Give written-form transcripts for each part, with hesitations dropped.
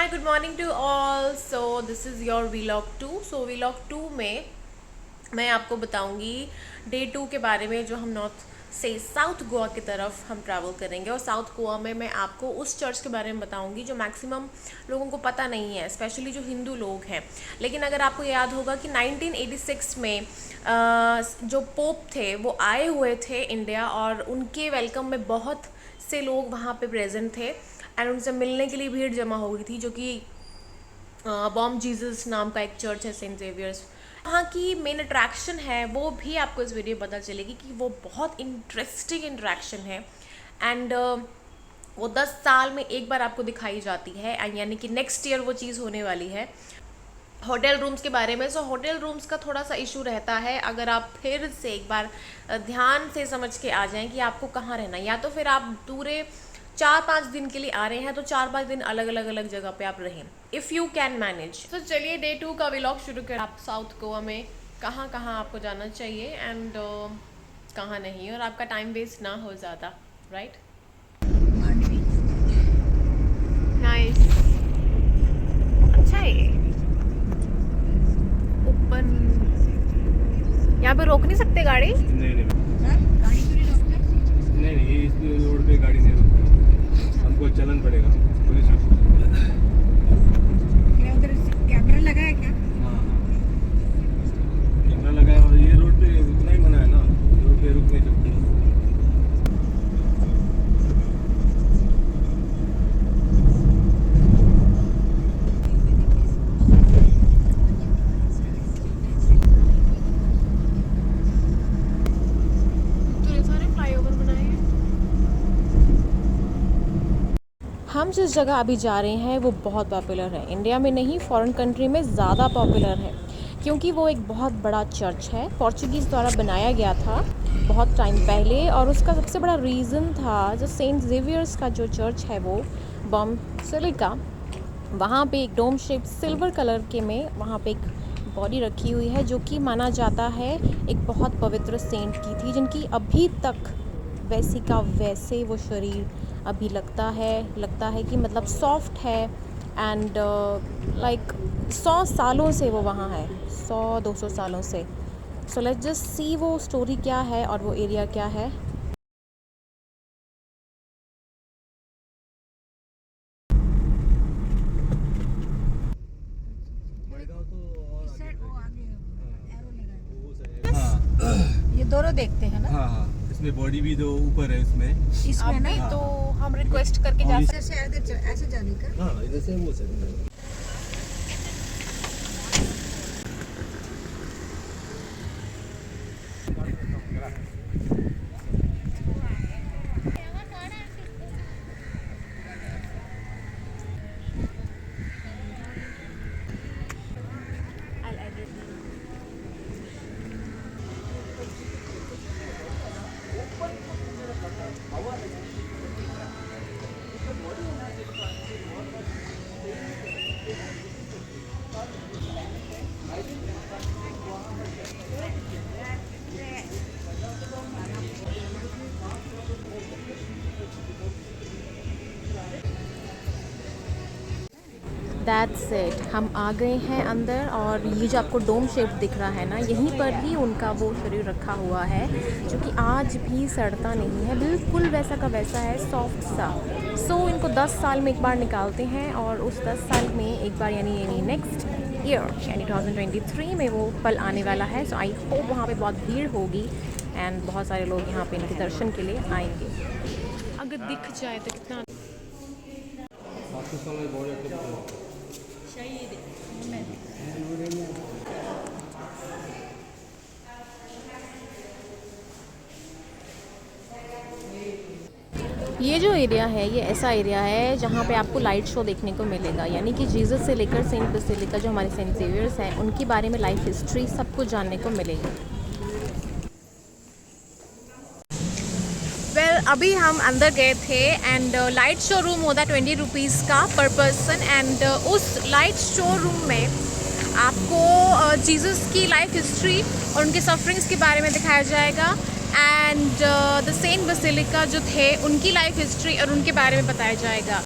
Hi, good morning to all. So this is your vlog 2। So vlog 2 में मैं आपको बताऊंगी डे 2 के बारे में, जो हम नॉर्थ से साउथ गोवा की तरफ हम ट्रैवल करेंगे। और साउथ गोवा में मैं आपको उस चर्च के बारे में बताऊंगी जो मैक्सिमम लोगों को पता नहीं है, स्पेशली जो हिंदू लोग हैं। लेकिन अगर आपको याद होगा कि 1986 में जो पोप थे वो आए हुए थे इंडिया, और उनके वेलकम में बहुत से लोग वहाँ पे प्रेजेंट थे एंड उनसे मिलने के लिए भीड़ जमा हो गई थी, जो कि बॉम जीसस नाम का एक चर्च है, सेंट जेवियर्स। वहाँ की मेन अट्रैक्शन है वो भी आपको इस वीडियो में पता चलेगी कि वो बहुत इंटरेस्टिंग इंट्रैक्शन है। एंड वो 10 साल में एक बार आपको दिखाई जाती है, यानी कि नेक्स्ट ईयर वो चीज़ होने वाली है। होटल रूम्स के बारे में, सो होटल रूम्स का थोड़ा सा इशू रहता है। अगर आप फिर से एक बार ध्यान से समझ के आ जाएं कि आपको कहाँ रहना है, या तो फिर आप पूरे 4-5 दिन के लिए आ रहे हैं तो 4-5 दिन अलग जगह पे आप रहें, इफ़ यू कैन मैनेज। तो चलिए डे 2 का व्लॉग शुरू करें। आप साउथ गोवा में कहाँ कहाँ आपको जाना चाहिए एंड कहाँ नहीं, और आपका टाइम वेस्ट ना हो ज़्यादा, राइट। नाइस, अच्छा है ये। ओपन, यहाँ पे रोक नहीं सकते गाड़ी? नहीं नहीं गाड़ी क्यों नहीं रोकते? नहीं नहीं, ये इस रोड पे गाड़ी नहीं रोकते, हमको चलन पड़ेगा पुलिस में। उधर कैमरा लगा है क्या? हाँ हाँ, कैमरा लगा है और ये रोड पे रुकना ही मना है ना, रोड पे रुक नहीं सकते। हम जिस जगह अभी जा रहे हैं वो बहुत पॉपुलर है, इंडिया में नहीं फॉरेन कंट्री में ज़्यादा पॉपुलर है, क्योंकि वो एक बहुत बड़ा चर्च है। पोर्चुगीज़ द्वारा बनाया गया था बहुत टाइम पहले, और उसका सबसे बड़ा रीज़न था जो सेंट जेवियर्स का जो चर्च है वो बॉम सिलिका, वहाँ पे एक डोम शेप सिल्वर कलर के में वहाँ पे एक बॉडी रखी हुई है, जो कि माना जाता है एक बहुत पवित्र सेंट की थी, जिनकी अभी तक वैसी का वैसे वो शरीर अभी लगता है कि मतलब सॉफ्ट है। एंड लाइक 100 सालों से वो वहाँ है, 100-200 सालों से। सो लेट्स जस्ट सी वो स्टोरी क्या है और वो एरिया क्या है। मड़गांव तो और इस साइड वो आगे एरो लगा है। वो साइड। हाँ ये दोनों देखते हैं ना? हाँ हाँ, इसमें बॉडी भी दो ऊपर है इसमें। इसमें ना अभी हाँ। तो हम रिक्वेस्ट करके जा सकते इधर से ऐसे जाने का। हाँ, इधर से वो साइड। दैट्स इट, हम आ गए हैं अंदर। और ये जो आपको डोम शेप दिख रहा है ना, यहीं पर ही उनका वो शरीर रखा हुआ है, जो कि आज भी सड़ता नहीं है, बिल्कुल वैसा का वैसा है, सॉफ्ट सा। सो इनको 10 साल में एक बार निकालते हैं, और उस 10 साल में एक बार यानी नेक्स्ट ईयर यानी 2023 में वो पल आने वाला है। सो आई होप वहाँ पे बहुत भीड़ होगी एंड बहुत सारे लोग यहाँ पे इनके दर्शन के लिए आएंगे। अगर दिख जाए तो कितना आपके सामने बॉडी अच्छी ये जो एरिया है ये ऐसा एरिया है जहाँ पे आपको लाइट शो देखने को मिलेगा, यानी कि जीसस से लेकर सेंट बेसिलिका जो हमारे सेंट जेवियर्स हैं उनके बारे में लाइफ हिस्ट्री सब कुछ जानने को मिलेगी। वेल, अभी हम अंदर गए थे एंड लाइट शो रूम होता है 20 रुपीज़ का पर पर्सन, एंड उस लाइट शो रूम में आपको जीसस की लाइफ हिस्ट्री और उनके सफरिंग्स के बारे में दिखाया जाएगा, एंड द सेंट बेसिलिका जो थे उनकी लाइफ हिस्ट्री और उनके बारे में बताया जाएगा।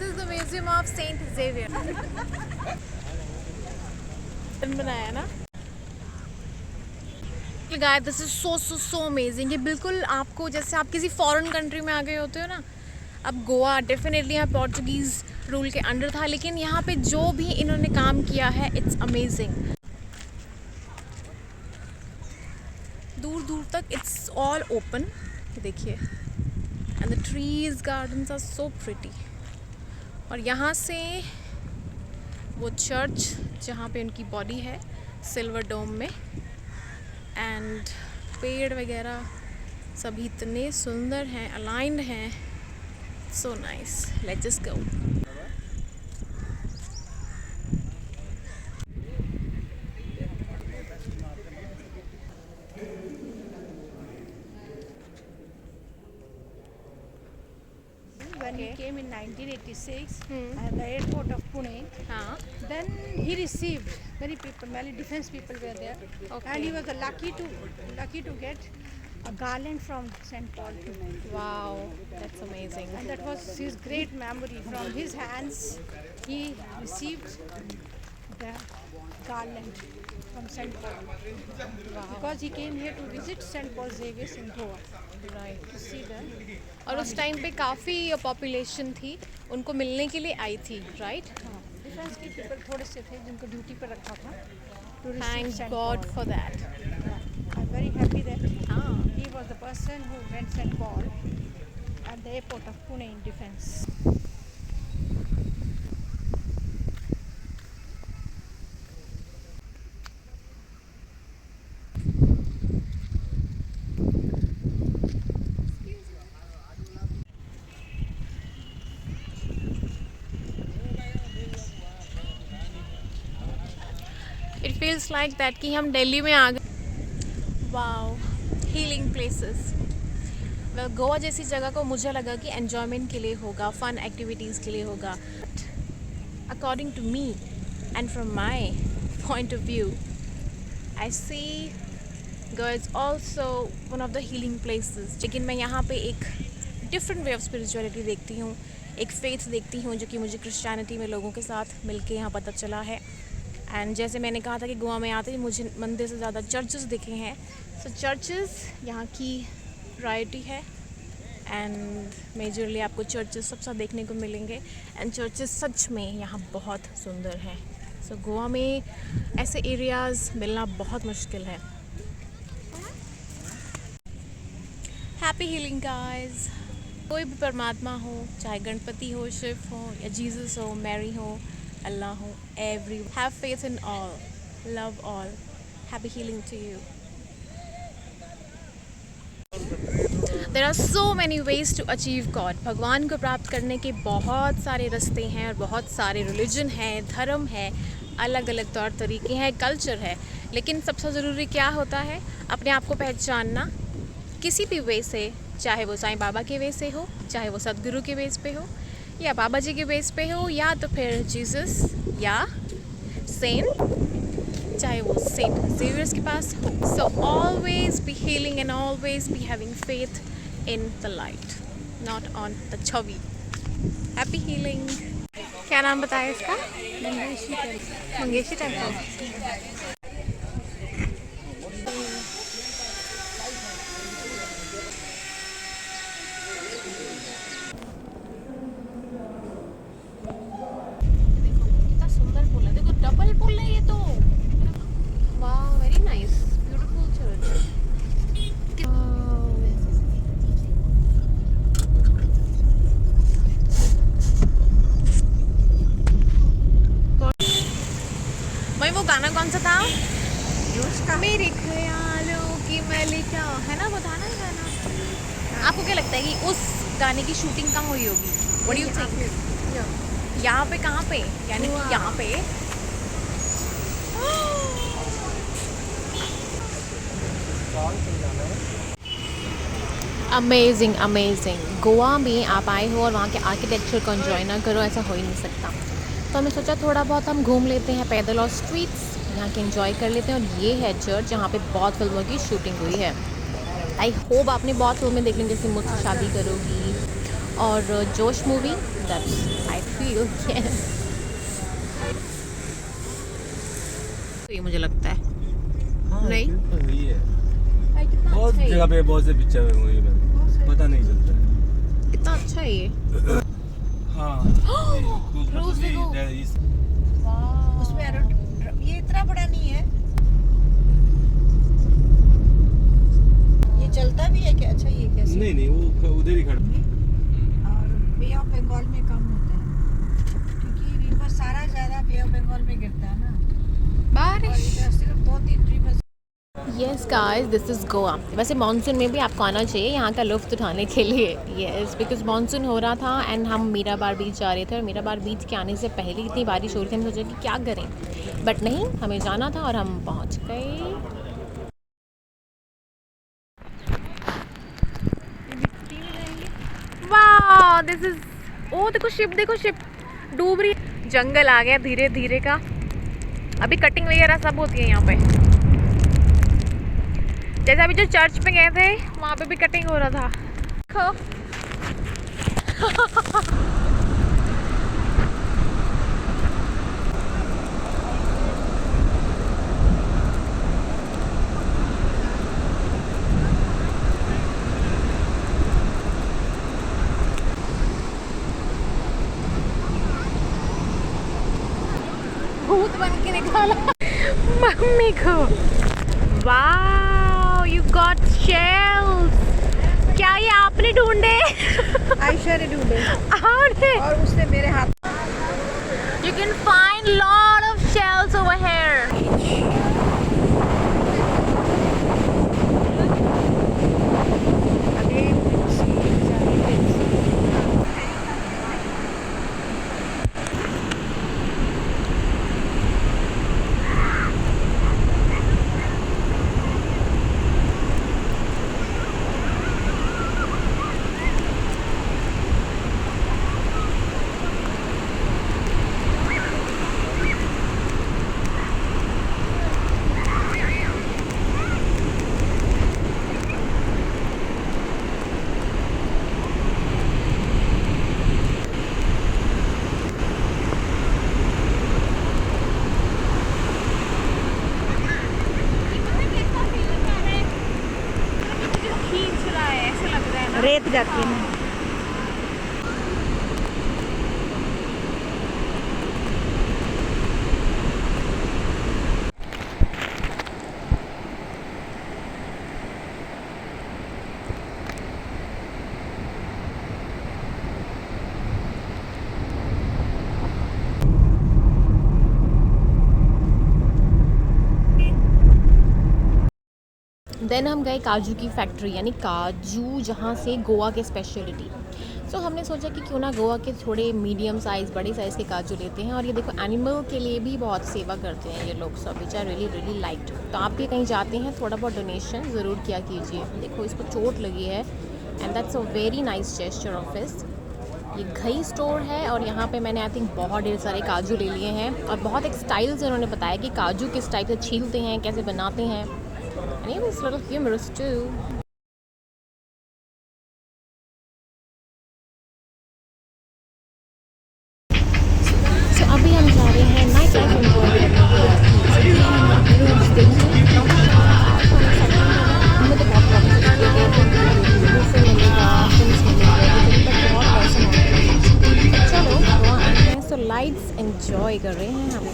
Is the museum of Saint Xavier. बनाया ना guys, this is so so so amazing. ये बिल्कुल आपको जैसे आप किसी फॉरेन कंट्री में आ गए होते हो ना। अब गोवा डेफिनेटली यहाँ पोर्चुगीज़ रूल के अंडर था, लेकिन यहाँ पे जो भी इन्होंने काम किया है इट्स अमेजिंग। दूर दूर तक इट्स ऑल ओपन, देखिए, and the trees gardens are so pretty. और यहाँ से वो चर्च जहाँ पे उनकी बॉडी है सिल्वर डोम में, एंड पेड़ वगैरह सभी इतने सुंदर हैं, अलाइंड हैं, so nice. Let's just go. When he came in 1986 at the airport of Pune, हाँ, then he received many people, many defense people were there, and he was lucky to get a garland from St. Paul. Wow, that's amazing. And that was his great memory. From his hands, he received the garland from St. Paul. Because he came here to visit St. Paul Xavier's in Goa. Right. To see the और उस time पे काफ़ी population थी, उनको मिलने के लिए आई थी, राइट? डिफेंस के पीपल थोड़े से थे जिनको ड्यूटी पर रखा था. To receive thank St. God Paul. For that. Yeah. I'm very happy that हाँ, he was the person who went St. Paul at the airport of Pune in defense. It feels like that कि हम दिल्ली में आ गए। Wow, healing places. Well, Goa जैसी जगह को मुझे लगा कि एन्जॉयमेंट के लिए होगा, फन एक्टिविटीज़ के लिए होगा। According to me and from my point of view, I see Goa is also one of the healing places. लेकिन मैं यहाँ पे एक डिफरेंट वे ऑफ स्पिरिचुअलिटी देखती हूँ, एक फेथ देखती हूँ जो कि मुझे क्रिश्चियनिटी में लोगों के साथ मिलके यहाँ पता चला है। एंड जैसे मैंने कहा था कि गोवा में आते ही मुझे मंदिर से ज़्यादा चर्चेस दिखे हैं। सो चर्चेस यहाँ की प्रायोरिटी है, एंड मेजरली आपको चर्चेस सबसे देखने को मिलेंगे, एंड चर्चेस सच में यहाँ बहुत सुंदर हैं। सो गोवा में ऐसे एरियाज़ मिलना बहुत मुश्किल है। Happy healing guys. कोई भी परमात्मा हो, चाहे गणपति हो, शिव हो, या जीसस हो, मैरी हो, अल्लाह हो, every have faith in all, love all, happy healing to you. There are so many ways to achieve God. भगवान को प्राप्त करने के बहुत सारे रास्ते हैं और बहुत सारे रिलीजन हैं, धर्म है, अलग अलग तौर तरीके हैं, कल्चर है। लेकिन सबसे ज़रूरी क्या होता है? अपने आप को पहचानना किसी भी वे से, चाहे वो साईं बाबा के वे से हो, चाहे वो सदगुरु के बेस पे हो, या बाबा जी के बेस पे हो, या तो फिर जीसस या सेंट, चाहे वो सेंट जेवियर्स के पास हो। So always be healing and always be having faith in the light, not on the Chhavi. Happy healing. क्या नाम बताया इसका? मंगेशी टेम्पल। कितना सुंदर पुल है, देखो डबल पुल है ये तो। वाह, वेरी नाइस, ब्यूटीफुल चर्च। भाई वो गाना कौन सा था? मेरे ख्यालों की मलिका, है ना वो था ना गाना? आपको क्या लगता है कि उस गाने की शूटिंग कहाँ हुई होगी? What do you think? यहाँ पे कहाँ पे? यानी कि यहाँ पे? Amazing amazing. गोवा में आप आए हो और वहाँ के आर्किटेक्चर को एंजॉय ना करो, ऐसा हो ही नहीं सकता। तो हमने सोचा थोड़ा बहुत हम घूम लेते हैं पैदल और स्ट्रीट्स यहाँ के एंजॉय कर लेते हैं। और ये है चर्च जहाँ पे बहुत फिल्मों की शूटिंग हुई है। आई होप आपने बहुत फिल्में देख ली, जैसे मुझसे शादी करोगी, और जोश मूवी, दैट्स आई फील ये मुझे लगता है नहीं वही है। भाई, कितना बहुत अच्छा है जगह पे बहुत से पिक्चर में मूवी में पता नहीं चलता है। ये, कितना अच्छा है ये। हाँ Cruise देखो। उसमें ये इतना बड़ा नहीं है, ये चलता भी है क्या? अच्छा, ये कैसे? नहीं नहीं, वो उधर ही खड़ा। और बे ऑफ बंगाल में कम होता है क्योंकि रिवर सारा ज़्यादा बे ऑफ बंगाल में गिरता है ना, और बारिश। इधर सिर्फ 2-3 river. Yes guys, this is Goa. वैसे मानसून में भी आपको आना चाहिए यहाँ का लुत्फ़ उठाने के लिए। यस, बिकॉज मानसून हो रहा था एंड हम मीराबार बीच जा रहे थे, और मीराबार बीच के आने से पहले इतनी बारिश हो रही थी, हमने सोचा कि क्या करें, बट नहीं, हमें जाना था और हम पहुँच गए। वाह, दिस इज, ओ देखो शिप डूब रही है। जंगल आ गया धीरे धीरे का। अभी कटिंग वगैरह सब होती है यहाँ पे, जैसे अभी जो चर्च में गए थे वहाँ पे भी कटिंग हो रहा था। देखो भूत बन के निकाला मम्मी को। Wow, you got shells. क्या ये आपने ढूंढे? आयशा ने ढूंढे आपने? और उसने मेरे हाथ। You can find lot of shells over here. रेत जाती है। देन हम गए काजू की फैक्ट्री, यानी काजू जहाँ से गोवा के स्पेशलिटी। सो हमने सोचा कि क्यों ना गोवा के थोड़े मीडियम साइज़, बड़े साइज़ के काजू लेते हैं। और ये देखो, एनिमल के लिए भी बहुत सेवा करते हैं ये लोग सब, विच आई रियली रियली लाइक्ड। तो आप भी कहीं जाते हैं थोड़ा बहुत डोनेशन ज़रूर किया कीजिए। देखो, इसको चोट लगी है and that's a very nice gesture of his. ये घई स्टोर है और यहाँ पे मैंने आई थिंक बहुत ढेर सारे काजू ले लिए हैं, और बहुत एक स्टाइल से उन्होंने बताया कि काजू किस टाइप से छीलते हैं, कैसे बनाते हैं। And it was a little humorous too. So अभी हम जा रहे हैं नाइट लाइफ एंजॉय करने के लिए। रूम्स देखिए, हमें तो बहुत प्रॉब्लम से मिलेगा, फ्रेंड्स मिलेंगे, बट बहुत पैसे मांगते। चलो गोवा आए हैं, सो लाइट्स एंजॉय कर रहे हैं हम।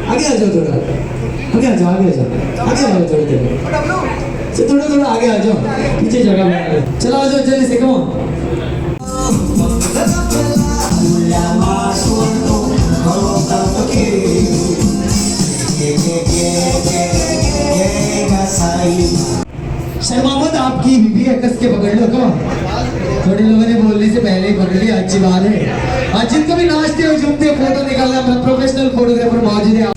आगे आ जाओ थोड़ा, आगे आ जाओ, आगे आ जाओ, आगे आ जाओ थोड़ी देर, थोड़ा थोड़ा आगे आ जाओ, पीछे जगह बना लो, चलो आ जाओ जल्दी से, कम ऑन। सर मोहम्मद आपकी बीबी है, कस के पकड़ लो, कम। थोड़े लोगों ने बोलने से पहले ही पकड़ लिया, अच्छी बात है। आज जिनको भी नाचते हो झूमते हो फोटो निकालना, प्रोफेशनल फोटोग्राफर मौजूद है।